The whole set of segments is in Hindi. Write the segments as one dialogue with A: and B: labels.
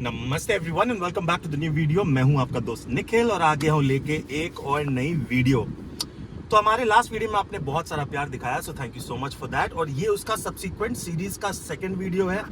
A: नमस्ते everyone and welcome back to the new video. मैं हूं आपका दोस्त निखिल और आ गया हूं लेके एक और नई वीडियो। तो हमारे लास्ट वीडियो में आपने बहुत सारा प्यार दिखाया, so thank you so much for that. और ये उसका सब्सिक्वेंट सीरीज का सेकंड वीडियो है।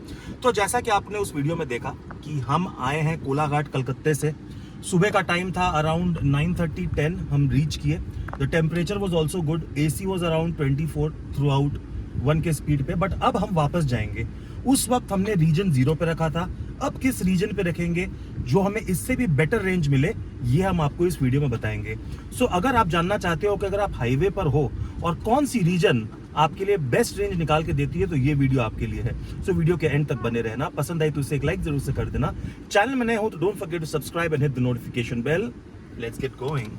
A: तो जैसा कि आपने उस वीडियो में देखा कि हम आए हैं कोलाघाट कलकत्ते से। सुबह का टाइम था, अराउंड 9:30-10 हम रीच किए। The temperature was also good, AC was around 24 through out 1 के स्पीड पे। बट अब हम वापस जाएंगे। उस वक्त हमने रीजन 0 पे रखा था, अब किस रीजन पे रखेंगे जो हमें इससे भी बेटर रेंज मिले, ये हम आपको इस वीडियो में बताएंगे। सो अगर आप जानना चाहते हो कि अगर आप हाईवे पर हो और कौन सी रीजन आपके लिए बेस्ट रेंज निकाल के देती है, तो ये वीडियो आपके लिए है। सो वीडियो के एंड तक बने रहना। पसंद आई तो इसे एक लाइक जरूर से कर देना। चैनल में नए हो तो don't forget to subscribe and hit the notification bell. Let's get going.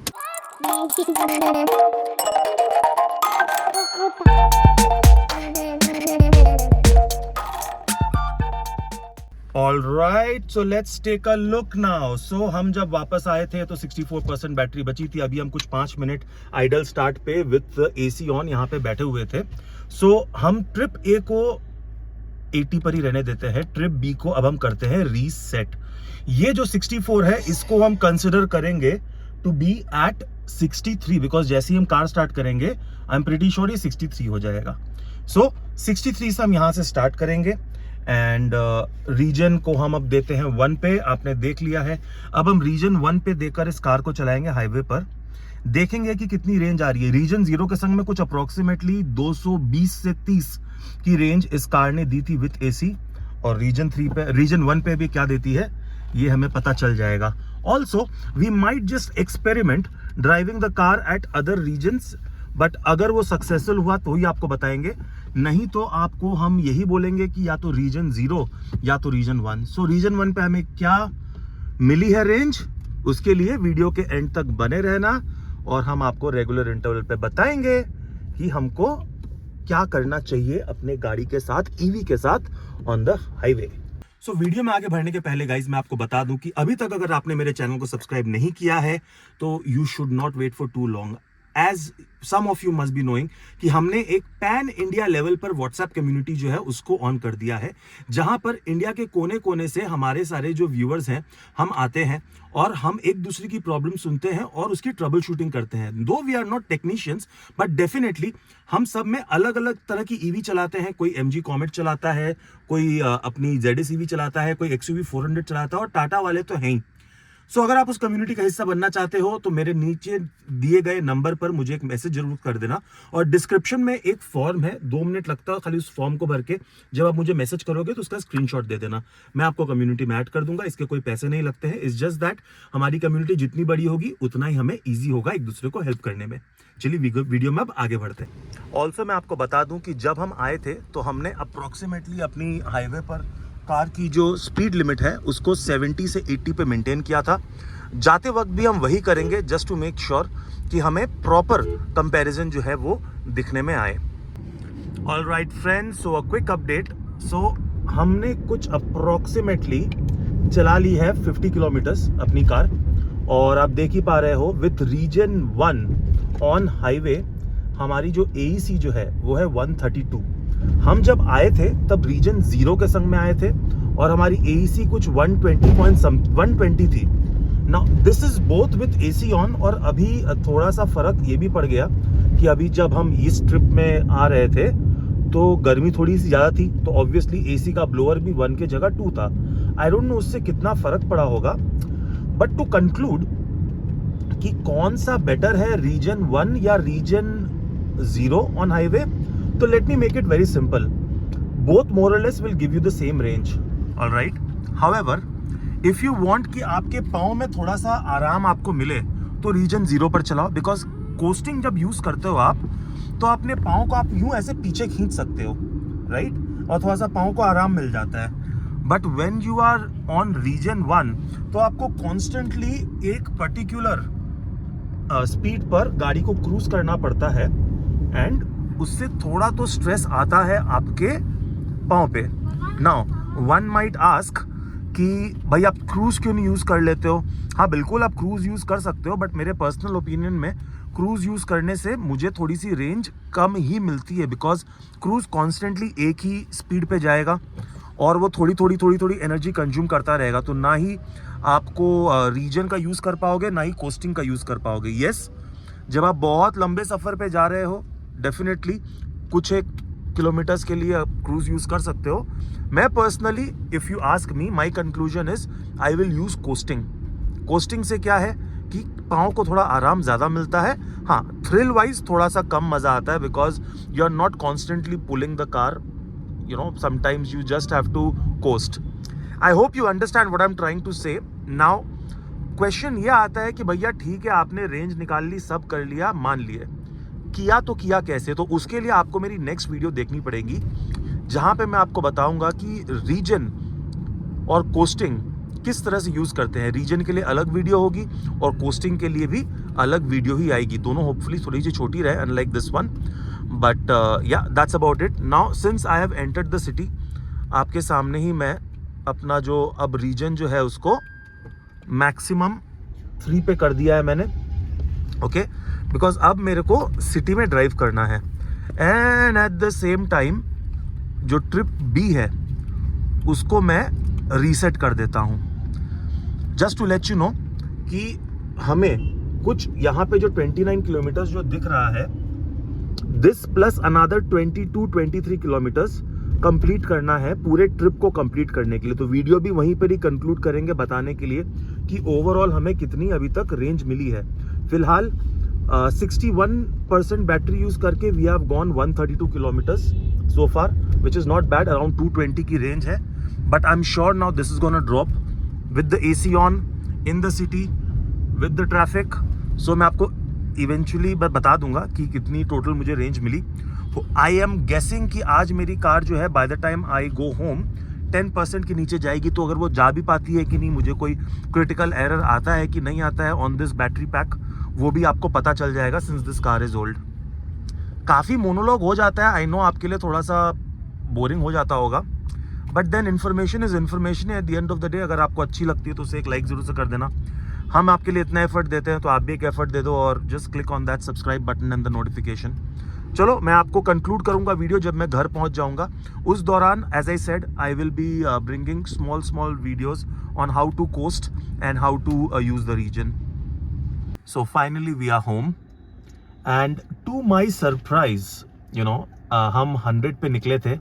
A: Alright, so let's take a look now. So हम जब वापस आए थे तो 64% बैटरी बची थी। अभी हम कुछ 5 मिनट आइडल स्टार्ट पे विथ AC ऑन यहाँ पे बैठे हुए थे। So हम ट्रिप A को 80 पर ही रहने देते हैं, ट्रिप B को अब हम करते हैं रीसेट। ये जो 64 है इसको हम कंसिडर करेंगे टू बी एट 63 बिकॉज जैसे ही हम कार स्टार्ट करेंगे आई एम प्रीटी श्योर ये 63 हो जाएगा। सो 63 से हम यहाँ से स्टार्ट करेंगे एंड रीजन को हम अब देते हैं 1 पे। आपने देख लिया है, अब हम रीजन 1 पे देकर इस कार को चलाएंगे हाईवे पर। देखेंगे कि कितनी रेंज आ रही है। रीजन 0 के संग में कुछ अप्रोक्सीमेटली 220 से 30 की रेंज इस कार ने दी थी विथ AC। और रीजन 1 पे भी क्या देती है ये हमें पता चल जाएगा। Also we might just experiment driving the car at other reasons, but अगर वो सक्सेसफुल हुआ तो ही आपको बताएंगे, नहीं तो आपको हम यही बोलेंगे कि या तो रीजन 0 या तो रीजन 1। सो रीजन 1 पे हमें क्या मिली है रेंज, उसके लिए वीडियो के एंड तक बने रहना और हम आपको रेगुलर इंटरवल पे बताएंगे कि हमको क्या करना चाहिए अपने गाड़ी के साथ, EV के साथ on the highway. So video में आगे बढ़ने के पहले गाइज मैं आपको बता दूं कि अभी तक अगर आपने मेरे चैनल को सब्सक्राइब नहीं किया है तो you should not wait for too long. As some of you must be knowing कि हमने एक पैन इंडिया लेवल पर व्हाट्सएप कम्युनिटी जो है उसको ऑन कर दिया है, जहां पर इंडिया के कोने कोने से हमारे सारे जो व्यूअर्स हैं हम आते हैं और हम एक दूसरे की प्रॉब्लम सुनते हैं और उसकी ट्रबल शूटिंग करते हैं। Though we are not technicians but definitely हम सब में अलग अलग तरह की EV चलाते हैं। कोई MG कॉमेट चलाता है, कोई अपनी ZS EV चलाता है, कोई XUV 400 चलाता है और टाटा वाले तो हैं ही। सो अगर आप उस कम्युनिटी का हिस्सा बनना चाहते हो तो मेरे नीचे दिए गए नंबर पर मुझे एक मैसेज जरूर कर देना और डिस्क्रिप्शन में एक फॉर्म है, 2 मिनट लगता है खाली उस फॉर्म को भर के। जब आप मुझे मैसेज करोगे तो उसका स्क्रीनशॉट दे देना, मैं आपको कम्युनिटी में ऐड कर दूंगा। इसके कोई पैसे नहीं लगते हैं, इट्स जस्ट दैट हमारी कम्युनिटी जितनी बड़ी होगी उतना ही हमें ईजी होगा एक दूसरे को हेल्प करने में। चलिए वीडियो में अब आगे बढ़ते हैं। ऑल्सो मैं आपको बता दूं कि जब हम आए थे तो हमने अप्रोक्सीमेटली अपनी हाईवे पर कार की जो स्पीड लिमिट है उसको 70 से 80 पे मेंटेन किया था। जाते वक्त भी हम वही करेंगे जस्ट टू मेक श्योर कि हमें प्रॉपर कंपैरिजन जो है वो दिखने में आए। Alright friends, so a quick update. So हमने कुछ अप्रोक्सीमेटली चला ली है 50 किलोमीटर्स अपनी कार और आप देख ही पा रहे हो विथ रीजन 1 ऑन हाईवे हमारी जो AEC जो है वो है 132। हम जब आए थे तब रीजन 0 के संग में आए थे और हमारी AEC कुछ 120 थी। Now this is both with AC on. और अभी थोड़ा सा फर्क ये भी पड़ गया कि अभी जब हम इस ट्रिप में आ रहे थे तो गर्मी थोड़ी सी ज्यादा थी, तो ऑब्वियसली AC का ब्लोअर भी 1 के जगह 2 था। आई डोंट नो उससे कितना फर्क पड़ा होगा, बट टू कंक्लूड कि कौन सा बेटर है, रीजन 1 या रीजन 0 ऑन हाईवे, तो let me make it very simple. Both more और less will give you the same range. Alright, however if you want कि आपके पाँव में थोड़ा सा आराम आपको मिले तो रीजन 0 पर चलाओ, बिकॉज कोस्टिंग जब यूज करते हो आप तो अपने पाँव को आप यूं ऐसे पीछे खींच सकते हो, राइट, और थोड़ा सा पाँव को आराम मिल जाता है। But when you are on regen 1 तो आपको कॉन्स्टेंटली एक पर्टिकुलर स्पीड पर गाड़ी को क्रूज करना पड़ता है एंड उससे थोड़ा तो स्ट्रेस आता है आपके पाँव पे। नाउ वन माइट आस्क कि भाई आप क्रूज क्यों नहीं यूज कर लेते हो। हाँ बिल्कुल आप क्रूज यूज कर सकते हो, बट मेरे पर्सनल ओपिनियन में क्रूज यूज करने से मुझे थोड़ी सी रेंज कम ही मिलती है, बिकॉज क्रूज कॉन्स्टेंटली एक ही स्पीड पे जाएगा और वो थोड़ी एनर्जी कंज्यूम करता रहेगा, तो ना ही आपको रीजन का यूज़ कर पाओगे, ना ही कोस्टिंग का यूज़ कर पाओगे। यस, जब आप बहुत लंबे सफ़र पे जा रहे हो, डेफिनेटली कुछ एक किलोमीटर्स के लिए आप क्रूज़ यूज़ कर सकते हो। मैं personally, if you ask me, my conclusion is I will use costing. Costing से क्या है कि पाँव को थोड़ा आराम ज़्यादा मिलता है। हाँ, थ्रिल वाइज थोड़ा सा कम मज़ा आता है, because you are not constantly pulling the car, you know, sometimes you just have to coast. I hope you understand what I'm trying to say. Now question ये आता है कि भैया ठीक है, आपने रेंज निकाल ली, सब कर लिया, मान लिए, किया तो किया कैसे? तो उसके लिए आपको मेरी नेक्स्ट वीडियो देखनी पड़ेगी, जहाँ पे मैं आपको बताऊंगा कि रीजन और कोस्टिंग किस तरह से यूज़ करते हैं। रीजन के लिए अलग वीडियो होगी और कोस्टिंग के लिए भी अलग वीडियो ही आएगी। दोनों होपफुली थोड़ी सी छोटी रहे, अनलाइक दिस वन। बट या that's about it. Now since I have entered the city, आपके सामने ही मैं अपना जो अब रीजन जो है उसको मैक्सिमम 3 पे कर दिया है मैंने, ओके, बिकॉज अब मेरे को सिटी में ड्राइव करना है। And at the same time जो ट्रिप बी है उसको मैं रीसेट कर देता हूँ, just to let you know कि हमें कुछ यहाँ पे जो 29 किलोमीटर्स जो दिख रहा है, this plus another 22-23 kilometres complete करना है पूरे ट्रिप को कंप्लीट करने के लिए। तो वीडियो भी वहीं पर ही कंक्लूड करेंगे बताने के लिए कि ओवरऑल हमें कितनी अभी तक रेंज मिली है। फिलहाल 61% बैटरी यूज करके we have gone 132 kilometres so far, which is not bad. Around 220 की रेंज है, but I am sure now this is gonna drop with the AC on in the city with the traffic. So मैं आपको इवेंचुअली बता दूंगा कि कितनी टोटल मुझे range milli. I am guessing कि आज मेरी कार जो है by the time I go home 10% के नीचे जाएगी। तो अगर वो जा भी पाती है कि नहीं, मुझे कोई क्रिटिकल एरर आता है कि नहीं आता है ऑन दिस बैटरी पैक, वो भी आपको पता चल जाएगा since this car is old. काफ़ी मोनोलॉग हो जाता है, आई नो आपके लिए थोड़ा सा बोरिंग हो जाता होगा, but then information is information at the end of the day. अगर आपको अच्छी लगती है तो उसे एक लाइक जरूर से कर देना। हम आपके लिए इतना एफर्ट देते हैं तो आप भी एक एफर्ट दे दो और just click on that subscribe button and the notification. चलो, मैं आपको कंक्लूड करूंगा वीडियो जब मैं घर पहुंच जाऊंगा। उस दौरान as I said I will be bringing small videos on how to coast and how to use the regen. So finally we are home and to my surprise, you know, हम 100 पे निकले थे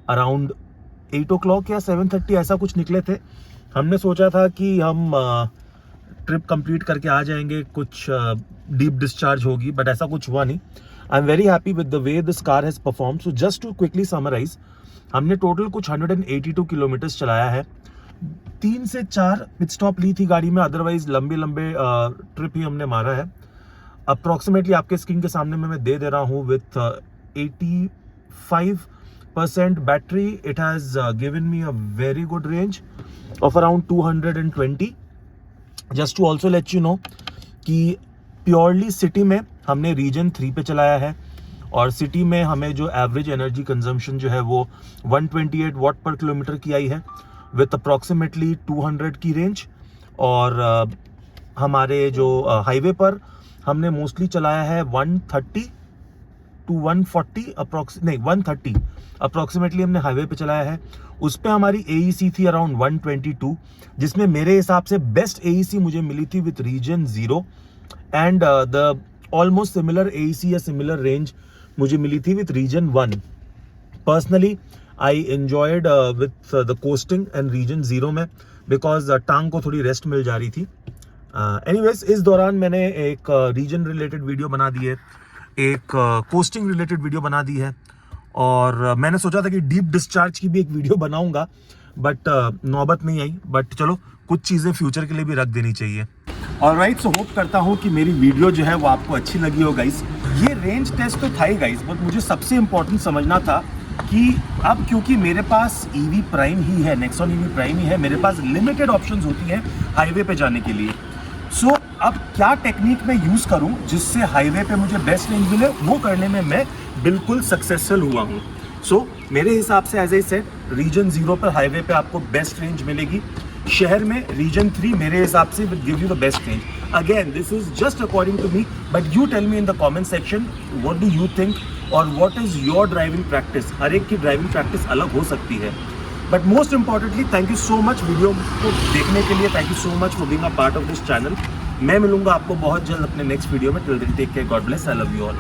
A: अराउंड 8 o'clock या 7:30 ऐसा कुछ निकले थे। हमने सोचा था कि हम ट्रिप कंप्लीट करके आ जाएंगे, कुछ डीप डिस्चार्ज होगी, बट ऐसा कुछ हुआ नहीं। I am very happy with the way this car has perform. So just to quickly summarise, हमने टोटल कुछ 182 किलोमीटर्स चलाया है। 3 से 4 पिट स्टॉप ली थी गाड़ी में, अदरवाइज लंबे ट्रिप ही हमने मारा है। अप्रॉक्सीमेटली आपके स्क्रीन के सामने मैं दे दे रहा हूँ with 85% battery, it has given me a very good range of around 220। Just to also let you know कि प्योरली सिटी में हमने रीजन 3 पे चलाया है और सिटी में हमें जो एवरेज एनर्जी कंजम्पशन जो है वो 128 वाट पर किलोमीटर की आई है विथ अप्रॉक्सीमेटली 200 की रेंज। और हमारे जो हाईवे पर हमने मोस्टली चलाया है 130 टू 140 130 अप्रॉक्सीमेटली हमने हाईवे पे चलाया है। उस पे हमारी AEC थी अराउंड 122, जिसमें मेरे हिसाब से बेस्ट AEC मुझे मिली थी with regen 0 and the almost similar AEC या सिमिलर रेंज मुझे मिली थी with regen 1। Personally I enjoyed with the coasting and regen 0 में, बिकॉज टांग को थोड़ी रेस्ट मिल जा रही थी। एनीवेज, इस दौरान मैंने एक रीजन रिलेटेड वीडियो बना दी है, एक कोस्टिंग रिलेटेड वीडियो बना दी है, और मैंने सोचा था कि डीप डिस्चार्ज की भी एक वीडियो बनाऊंगा, बट नौबत नहीं आई। बट चलो, कुछ चीज़ें फ्यूचर के लिए भी रख देनी चाहिए। ऑलराइट, सो होप करता हूँ कि मेरी वीडियो जो है वो आपको अच्छी लगी हो गाइस। ये रेंज टेस्ट तो था ही गाइस, बट मुझे सबसे इम्पोर्टेंट समझना था कि अब क्योंकि मेरे पास EV प्राइम ही है, नेक्सॉन EV प्राइम ही है, मेरे पास लिमिटेड ऑप्शंस होती हैं हाईवे पे जाने के लिए। सो अब क्या टेक्निक मैं यूज़ करूं जिससे हाईवे पे मुझे बेस्ट रेंज मिले, वो करने में मैं बिल्कुल सक्सेसफुल हुआ हूं। सो मेरे हिसाब से एज आई सेड, रीजन 0 पर हाईवे पे आपको बेस्ट रेंज मिलेगी। शहर में रीजन 3 मेरे हिसाब से will give you the best range. Again, this is just according to me, but you tell me in the comment section what do you think और what is your driving practice. हर एक की ड्राइविंग प्रैक्टिस अलग हो सकती है। But most importantly thank you so much video को देखने के लिए, thank you so much for being a part of this channel. मैं मिलूंगा आपको बहुत जल्द अपने नेक्स्ट वीडियो में। Till then take care, god bless, I love you all.